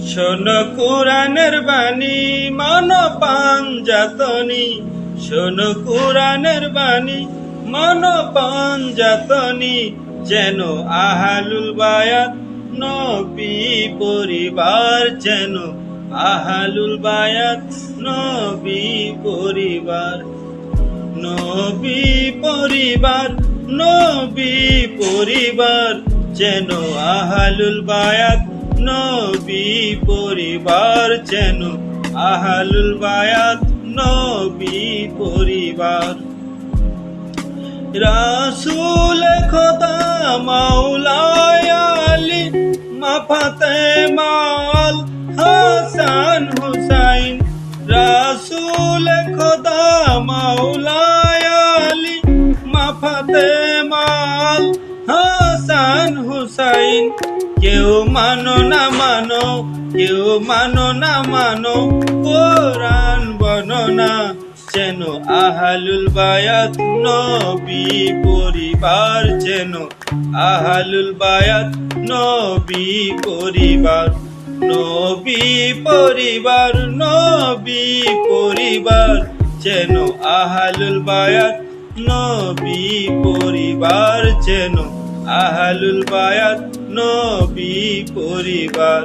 শোনো কোরআনের বাণী মানো পাঞ্জাতনি, শোনো কোরআনের বাণী মানো পাঞ্জাতনি, যেন আহলুল বায়াত নবী পরিবার, যেন আহলুল বায়াত নবী পরিবার। নবী পরিবার, নবী পরিবার, যেন আহলুল বায়াত নবী পরিবার, যেন আহলুল বায়াত নবী পরিবার। রাসূল খোদা মাওলায় আলী মা ফাতেমা আল হাসান হুসাইন, রাসূল খোদা মাওলায় আলী মা ফাতেমা আল হাসান হুসাইন। কেউ মানো না মানো, কেউ মানো না মানো কোরআন বর্ণনা, যেন আহলুল বায়াত নবী পরিবার, যেন আহলুল বায়াত নবী পরিবার। নবী পরিবার, নবী পরিবার, যেন আহলুল বায়াত নবী পরিবার, যেন আহলুল বায়াত নবী পরিবার।